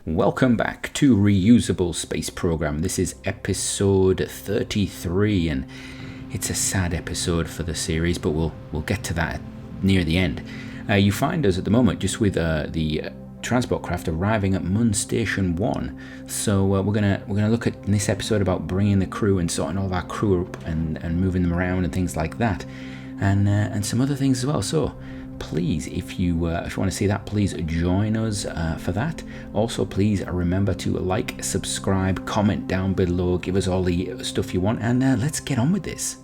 Welcome back to Reusable Space Program. This is episode 33, and it's a sad episode for the series, but we'll get to that near the end. You find us at the moment just with the transport craft arriving at Mun Station 1. So we're gonna look at in this episode about bringing the crew and sorting all of our crew up and moving them around and things like that, and some other things as well. So please, if you want to see that, please join us for that. Also, please remember to like, subscribe, comment down below, give us all the stuff you want, and let's get on with this.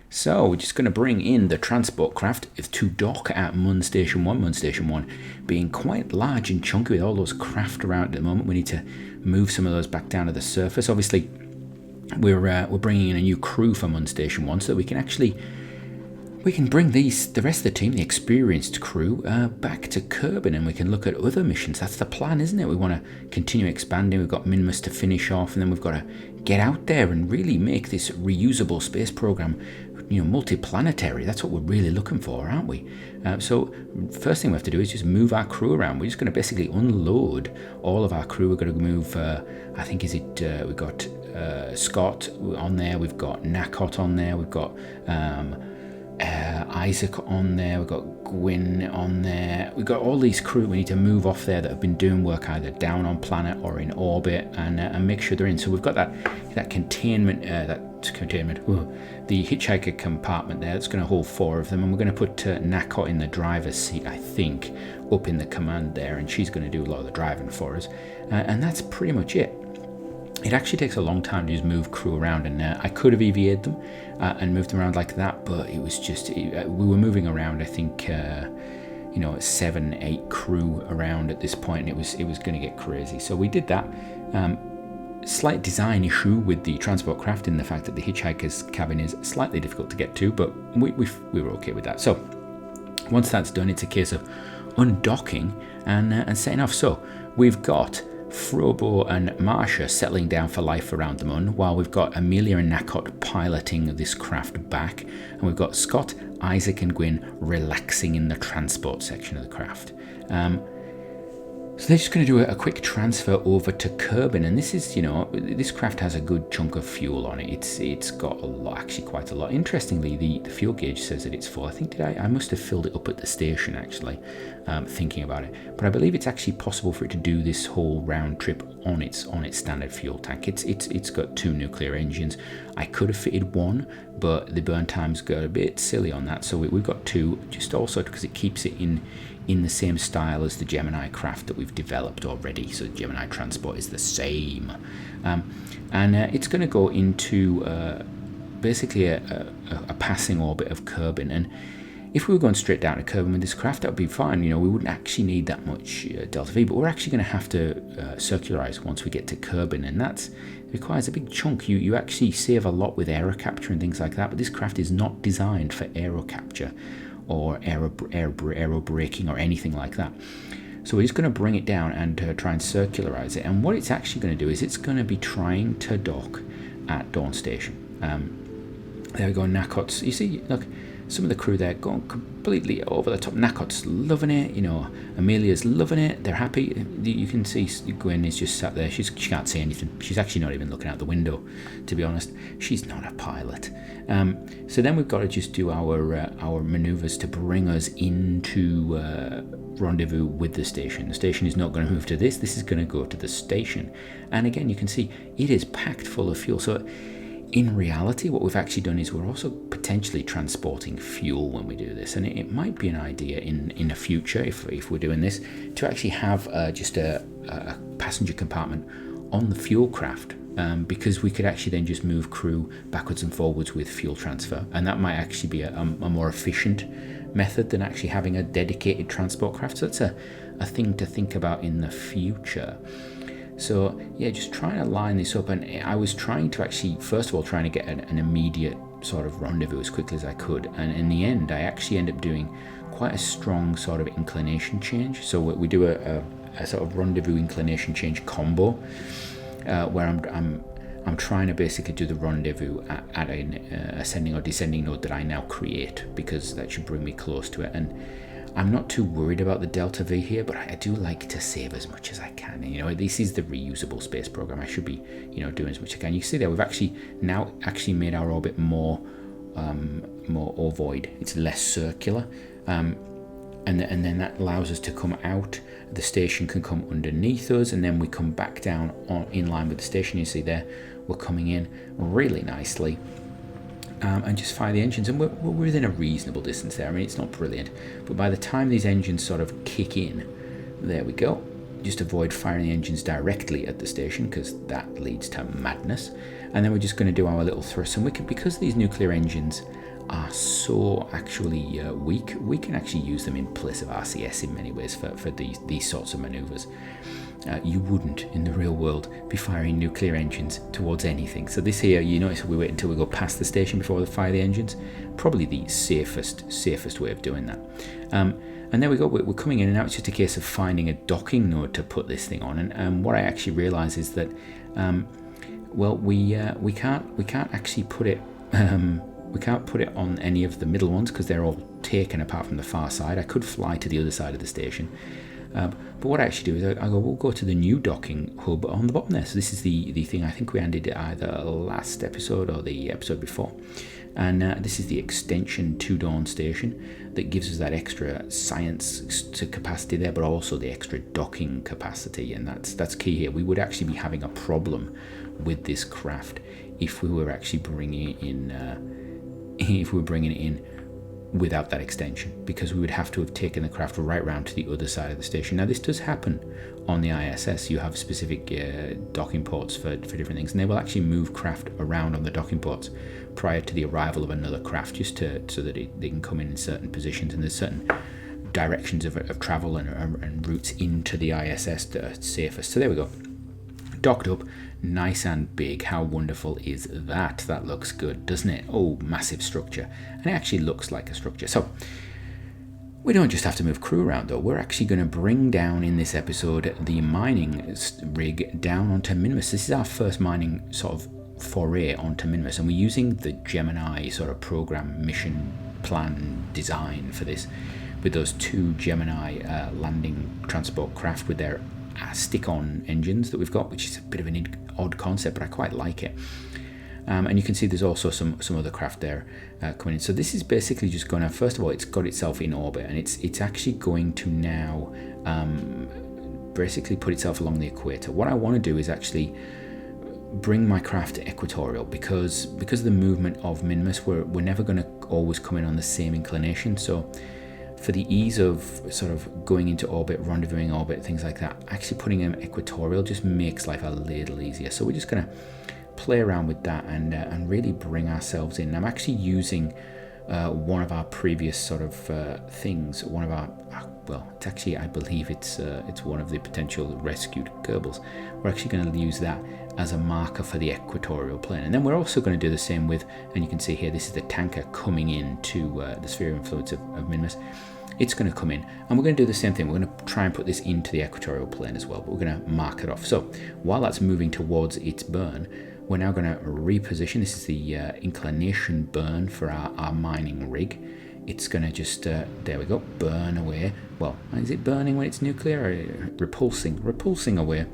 So we're just going to bring in the transport craft to dock at Mun Station 1. Mun Station 1 being quite large and chunky with all those craft around at the moment. We need to move some of those back down to the surface. Obviously, we're bringing in a new crew for Mun Station 1 so that we can bring the rest of the team, the experienced crew, back to Kerbin, and we can look at other missions. That's the plan, isn't it? We want to continue expanding. We've got Minimus to finish off, and then we've got to get out there and really make this reusable space program, multiplanetary. That's what we're really looking for, aren't we? So first thing we have to do is just move our crew around. We're just going to basically unload all of our crew. We're going to move, we've got Scott on there, we've got Nakot on there, we've got Isaac on there, we've got Gwyn on there. We've got all these crew we need to move off there that have been doing work either down on planet or in orbit, and make sure they're in. So we've got that containment, the hitchhiker compartment there that's going to hold 4 of them, and we're going to put Nakot in the driver's seat, I think, up in the command there, and she's going to do a lot of the driving for us, and that's pretty much it. It actually takes a long time to just move crew around, and I could have EVA'd them and moved them around like that, but it was just, we were moving around, I think, 7-8 crew around at this point, and it was going to get crazy. So we did that. Slight design issue with the transport craft in the fact that the hitchhiker's cabin is slightly difficult to get to, but we were okay with that. So once that's done, it's a case of undocking and setting off. So we've got Frobo and Marsha settling down for life around the Mun, while we've got Amelia and Nakot piloting this craft back, and we've got Scott, Isaac and Gwyn relaxing in the transport section of the craft. So they're just going to do a quick transfer over to Kerbin, and this is, this craft has a good chunk of fuel on it. It's got a lot, actually quite a lot. Interestingly, the fuel gauge says that it's full. I think I must have filled it up at the station, actually, thinking about it. But I believe it's actually possible for it to do this whole round trip on its standard fuel tank. It's got 2 nuclear engines. I could have fitted 1, but the burn times got a bit silly on that, so we've got 2, just also because it keeps it in the same style as the Gemini craft that we've developed already. So Gemini transport is the same, and it's going to go into basically a passing orbit of Kerbin. And if we were going straight down to Kerbin with this craft, that would be fine. We wouldn't actually need that much delta V, but we're actually going to have to circularize once we get to Kerbin, and that requires a big chunk. You actually save a lot with aero capture and things like that, but this craft is not designed for aero capture or aero braking or anything like that. So we're just going to bring it down and try and circularize it. And what it's actually going to do is it's going to be trying to dock at Dawn Station. There we go, Nakot's. You see, look, some of the crew there going completely over the top. Nakot's loving it, Amelia's loving it. They're happy. You can see Gwen is just sat there. She can't say anything. She's actually not even looking out the window, to be honest. She's not a pilot. So then we've got to just do our maneuvers to bring us into rendezvous with the station. The station is not going to move to this. This is going to go to the station. And again, you can see it is packed full of fuel. So in reality, what we've actually done is we're also potentially transporting fuel when we do this, and it might be an idea in the future, if we're doing this, to actually have just a passenger compartment on the fuel craft, because we could actually then just move crew backwards and forwards with fuel transfer, and that might actually be a more efficient method than actually having a dedicated transport craft. So that's a thing to think about in the future. So yeah, just trying to line this up, and I was trying to actually, first of all, trying to get an immediate sort of rendezvous as quickly as I could, and in the end I actually end up doing quite a strong sort of inclination change. So we do a sort of rendezvous inclination change combo, where I'm trying to basically do the rendezvous at an ascending or descending node that I now create, because that should bring me close to it. And I'm not too worried about the delta V here, but I do like to save as much as I can. You know, this is the reusable space program. I should be, you know, doing as much as I can. You see there, we've actually made our orbit more ovoid. It's less circular, and then that allows us to come out. The station can come underneath us, and then we come back down in line with the station. You see there, we're coming in really nicely. And just fire the engines, and we're within a reasonable distance there. I mean, it's not brilliant, but by the time these engines sort of kick in, there we go. Just avoid firing the engines directly at the station, because that leads to madness. And then we're just going to do our little thrust, and because these nuclear engines are so actually weak, we can actually use them in place of RCS in many ways for these sorts of maneuvers. You wouldn't in the real world be firing nuclear engines towards anything. So this here, you notice we wait until we go past the station before we fire the engines. Probably the safest way of doing that. And there we go, we're coming in, and now it's just a case of finding a docking node to put this thing on. And what I actually realise is that, we can't actually put it. We can't put it on any of the middle ones because they're all taken apart from the far side. I could fly to the other side of the station. But what I actually do is we'll go to the new docking hub on the bottom there. So this is the thing I think we ended either last episode or the episode before. And this is the extension to Dawn Station that gives us that extra science to capacity there, but also the extra docking capacity. And that's key here. We would actually be having a problem with this craft if we were actually bringing it in without that extension, because we would have to have taken the craft right round to the other side of the station. Now this does happen on the ISS. You have specific docking ports for different things, and they will actually move craft around on the docking ports prior to the arrival of another craft, just so that they can come in certain positions, and there's certain directions of travel and routes into the ISS that are safest. So there we go, docked up, nice and big. How wonderful is that? That looks good, doesn't it? Oh, massive structure. And it actually looks like a structure. So we don't just have to move crew around though. We're actually going to bring down in this episode the mining rig down onto Minmus. This is our first mining sort of foray onto Minmus, and we're using the Gemini sort of program mission plan design for this, with those two Gemini landing transport craft with their stick-on engines that we've got, which is a bit of an odd concept, but I quite like it. And you can see there's also some other craft there coming in. So this is basically just going to, first of all, it's got itself in orbit, and it's actually going to now basically put itself along the equator. What I want to do is actually bring my craft to equatorial, because of the movement of Minmus, we're never going to always come in on the same inclination. So for the ease of sort of going into orbit, rendezvousing orbit, things like that, actually putting them equatorial just makes life a little easier. So we're just going to play around with that and really bring ourselves in. I'm actually using one of our previous sort of things, one of our, it's actually, I believe it's one of the potential rescued Kerbals. We're actually going to use that as a marker for the equatorial plane. And then we're also going to do the same with, and you can see here, this is the tanker coming into the sphere of influence of Minmus. It's going to come in, and we're going to do the same thing. We're going to try and put this into the equatorial plane as well, but we're going to mark it off. So while that's moving towards its burn, we're now going to reposition. This is the inclination burn for our mining rig. It's going to just, there we go, burn away. Well, is it burning when it's nuclear, or repulsing away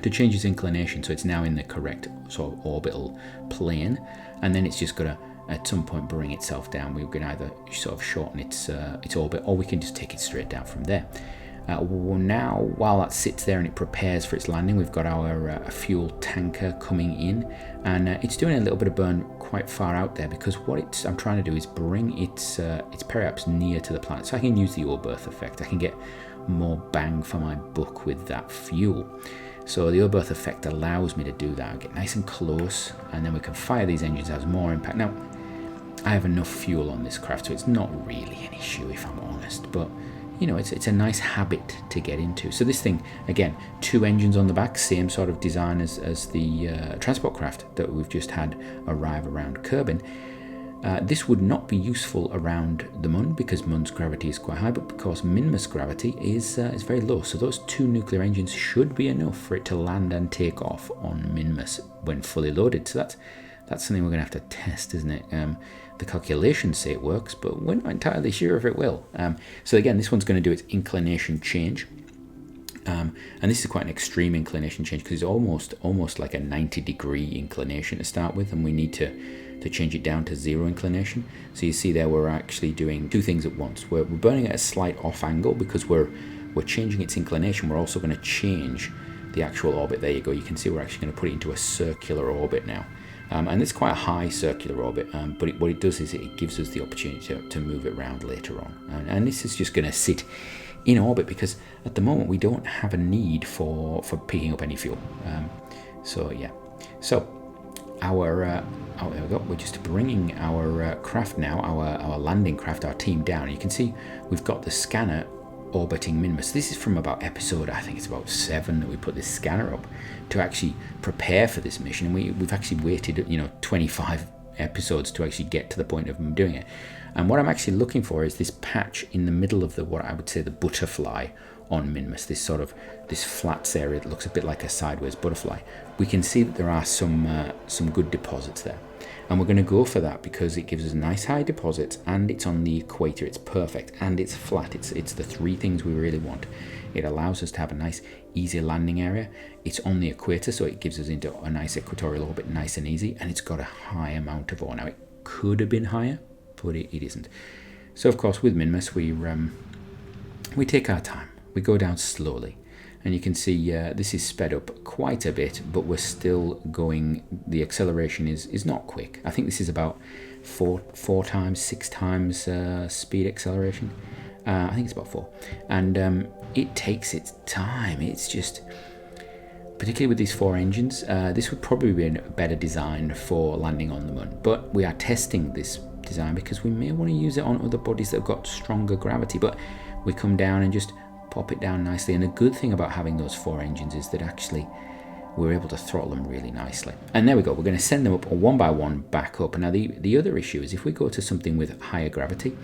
to change its inclination, so it's now in the correct sort of orbital plane, and then it's just got to at some point bring itself down. We can either sort of shorten its orbit, or we can just take it straight down from there. Now, while that sits there and it prepares for its landing, we've got our fuel tanker coming in, and it's doing a little bit of burn quite far out there, because what I'm trying to do is bring its periaps near to the planet, so I can use the O-berth effect. I can get more bang for my buck with that fuel. So the O-berth effect allows me to do that. I get nice and close, and then we can fire these engines, has more impact. Now, I have enough fuel on this craft, so it's not really an issue if I'm honest, but you know, it's a nice habit to get into. So this thing, again, two engines on the back, same sort of design as the transport craft that we've just had arrive around Kerbin. This would not be useful around the Mun, because Mun's gravity is quite high, but because Minmus gravity is very low. So those two nuclear engines should be enough for it to land and take off on Minmus when fully loaded. So that's something we're going to have to test, isn't it? The calculations say it works, but we're not entirely sure if it will. So again, this one's going to do its inclination change. And this is quite an extreme inclination change because it's almost like a 90-degree inclination to start with, and we need to change it down to 0 inclination. So you see there we're actually doing 2 things at once. We're burning at a slight off angle because we're changing its inclination. We're also going to change the actual orbit. There you go. You can see we're actually going to put it into a circular orbit now. And it's quite a high circular orbit, but what it does is it gives us the opportunity to move it around later on. And this is just going to sit in orbit because at the moment we don't have a need for picking up any fuel. So yeah. So our oh, there we go. We're just bringing our craft now, our landing craft, our team down. You can see we've got the scanner orbiting Minimus. This is from about episode, I think it's about 7 that we put this scanner up to actually prepare for this mission. And we've actually waited, 25 episodes to actually get to the point of doing it. And what I'm actually looking for is this patch in the middle of what I would say the butterfly on Minimus, this flats area that looks a bit like a sideways butterfly. We can see that there are some good deposits there. And we're going to go for that because it gives us nice high deposits, and it's on the equator. It's perfect, and it's flat. It's the 3 things we really want. It allows us to have a nice easy landing area. It's on the equator, so it gives us into a nice equatorial orbit, nice and easy, and it's got a high amount of ore. Now it could have been higher, but it isn't. So of course with Minimus we take our time. We go down slowly. And you can see this is sped up quite a bit, but we're still going. The acceleration is not quick. I think this is about 4 times, 6 times speed acceleration. I think it's about 4. And it takes its time. It's just, particularly with these 4 engines, this would probably be a better design for landing on the moon. But we are testing this design because we may want to use it on other bodies that have got stronger gravity. But we come down and just pop it down nicely. And the good thing about having those 4 engines is that actually we're able to throttle them really nicely. And there we go. We're going to send them up one by one back up. Now the other issue is if we go to something with higher gravity,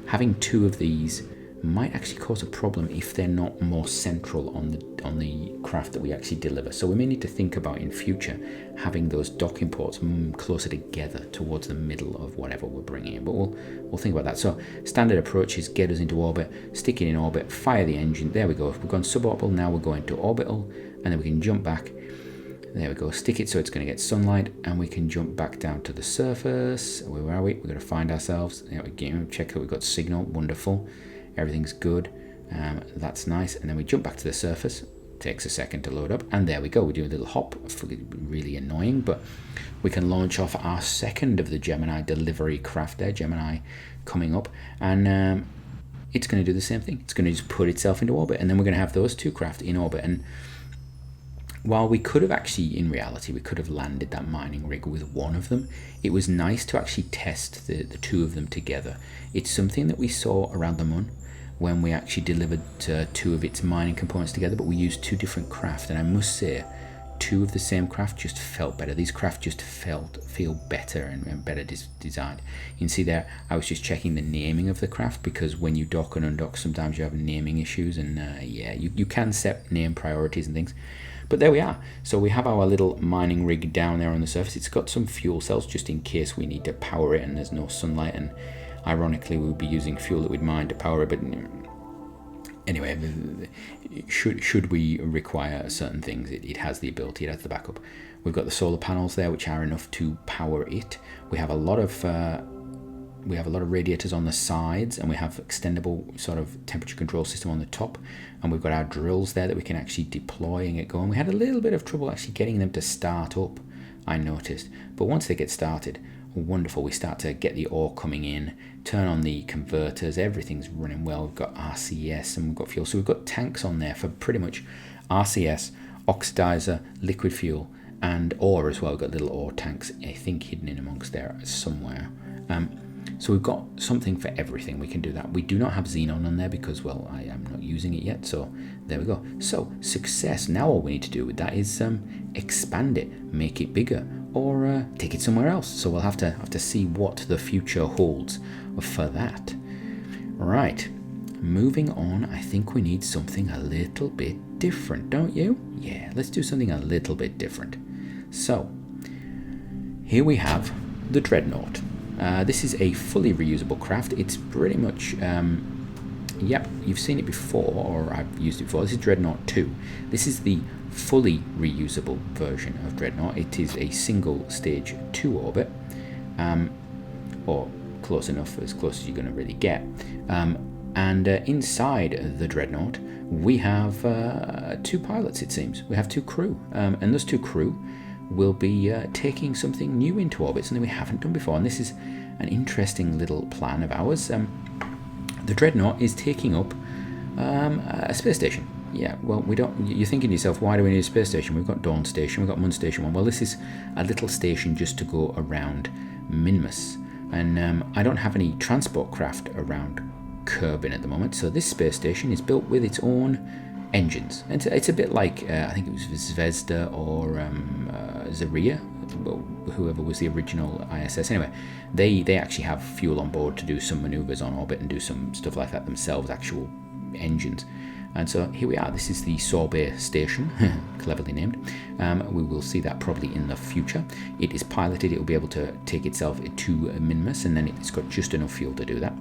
having 2 of these might actually cause a problem if they're not more central on the craft that we actually deliver. So we may need to think about in future having those docking ports closer together towards the middle of whatever we're bringing in. But we'll think about that. So standard approach is get us into orbit, stick it in orbit, fire the engine. There we go. If we've gone suborbital, now we're going to orbital, and then we can jump back. There we go. Stick it so it's going to get sunlight, and we can jump back down to the surface. Where are we? We're going to find ourselves. There we go. Check that we've got signal. Wonderful. Everything's good. That's nice. And then we jump back to the surface. Takes a second to load up, and there we go. We do a little hop. Really annoying, but we can launch off our second of the Gemini delivery craft there. Gemini coming up, and it's going to do the same thing. It's going to just put itself into orbit, and then we're going to have those 2 craft in orbit. And while we could have actually, in reality, we could have landed that mining rig with one of them, it was nice to actually test the 2 of them together. It's something that we saw around the moon when we actually delivered 2 of its mining components together, but we used 2 different craft, and I must say 2 of the same craft just felt better. These craft just feel better and better designed. You can see there I was just checking the naming of the craft, because when you dock and undock sometimes you have naming issues, and yeah, you can set name priorities and things. But there we are. So we have our little mining rig down there on the surface. It's got some fuel cells just in case we need to power it and there's no sunlight, and ironically we'll be using fuel that we'd mine to power it. But anyway, should we require certain things, it has the ability, it has the backup. We've got the solar panels there which are enough to power it. We have a lot of radiators on the sides, and we have extendable sort of temperature control system on the top, and we've got our drills there that we can actually deploy and get going. We had a little bit of trouble actually getting them to start up, I noticed, but once they get started, wonderful. We start to get the ore coming in, turn on the converters, everything's running well. We've got RCS and we've got fuel, so we've got tanks on there for pretty much RCS, oxidizer, liquid fuel, and ore as well. We've got little ore tanks, I think, hidden in amongst there somewhere. So we've got something for everything. We can do that. We do not have xenon on there because, well, I am not using it yet. So there we go. So success. Now all we need to do with that is expand it, make it bigger, or take it somewhere else. So we'll have to see what the future holds for that. Right. Moving on, I think we need something a little bit different, don't you? Yeah, let's do something a little bit different. So here we have the Dreadnought. This is a fully reusable craft. It's pretty much, yep, you've seen it before, or I've used it before. This is Dreadnought 2. This is the fully reusable version of Dreadnought. It is a single stage 2 orbit, or close enough, as close as you're going to really get. And inside the Dreadnought, we have 2 pilots, it seems. We have 2 crew, and those 2 crew will be taking something new into orbit, something we haven't done before. And this is an interesting little plan of ours. The Dreadnought is taking up a space station. Yeah, well, we don't. You're thinking to yourself, why do we need a space station? We've got Dawn Station, we've got Moon Station 1. Well, this is a little station just to go around Minmus. And I don't have any transport craft around Kerbin at the moment, so this space station is built with its own engines. And it's a bit like, I think it was Zvezda or Zarya, whoever was the original ISS. Anyway, they actually have fuel on board to do some maneuvers on orbit and do some stuff like that themselves, actual engines. And so here we are. This is the Sorbet station, cleverly named. We will see that probably in the future. It is piloted. It will be able to take itself to Minmus, and then it's got just enough fuel to do that.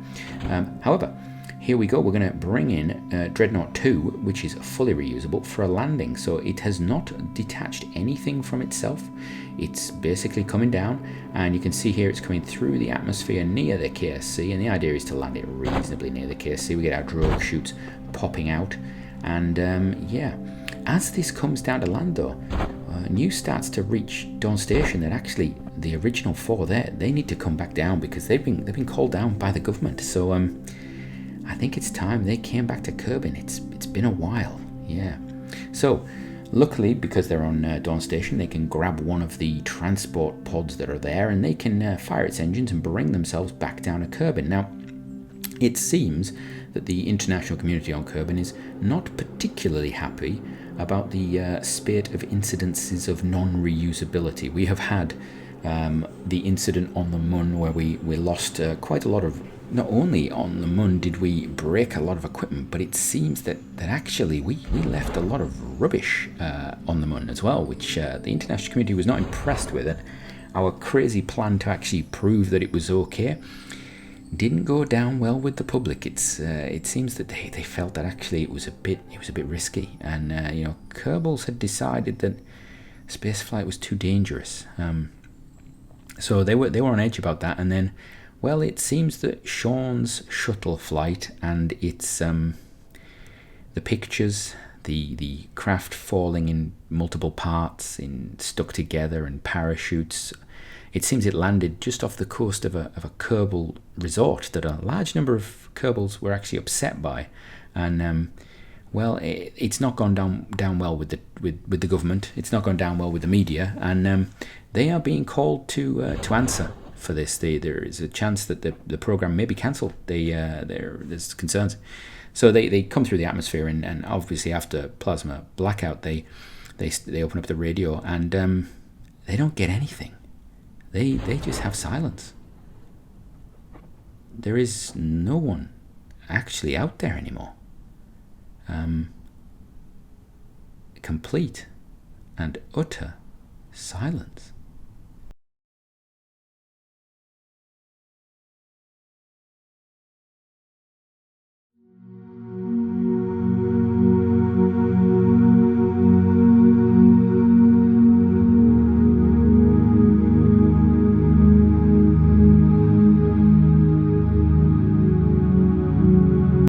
However, here we go. We're going to bring in Dreadnought 2, which is fully reusable, for a landing. So it has not detached anything from itself. It's basically coming down, and you can see here it's coming through the atmosphere near the KSC, and the idea is to land it reasonably near the KSC. We get our drogue chutes popping out, and yeah, as this comes down to land though, news starts to reach Dawn Station that actually the original 4 there, they need to come back down because they've been called down by the government. So I think it's time they came back to Kerbin. It's been a while, yeah. So luckily, because they're on Dawn Station, they can grab one of the transport pods that are there, and they can fire its engines and bring themselves back down to Kerbin. Now, it seems that the international community on Kerbin is not particularly happy about the spate of incidences of non-reusability. We have had the incident on the Mun where we lost quite a lot of. Not only on the Mun did we break a lot of equipment, but it seems that actually we left a lot of rubbish on the Mun as well, which the international community was not impressed with. It. Our crazy plan to actually prove that it was okay didn't go down well with the public. It seems that they felt that actually it was a bit risky, and Kerbals had decided that spaceflight was too dangerous. So they were on edge about that, and then, well, it seems that Sean's shuttle flight and its the pictures, the craft falling in multiple parts, stuck together, and parachutes. It seems it landed just off the coast of a Kerbal resort that a large number of Kerbals were actually upset by, and well, it's not gone down well with the government. It's not gone down well with the media, and they are being called to answer for this. There is a chance that the program may be cancelled. There's concerns, so they come through the atmosphere, and obviously after plasma blackout, they open up the radio, and they don't get anything. They just have silence. There is no one actually out there anymore. Complete and utter silence.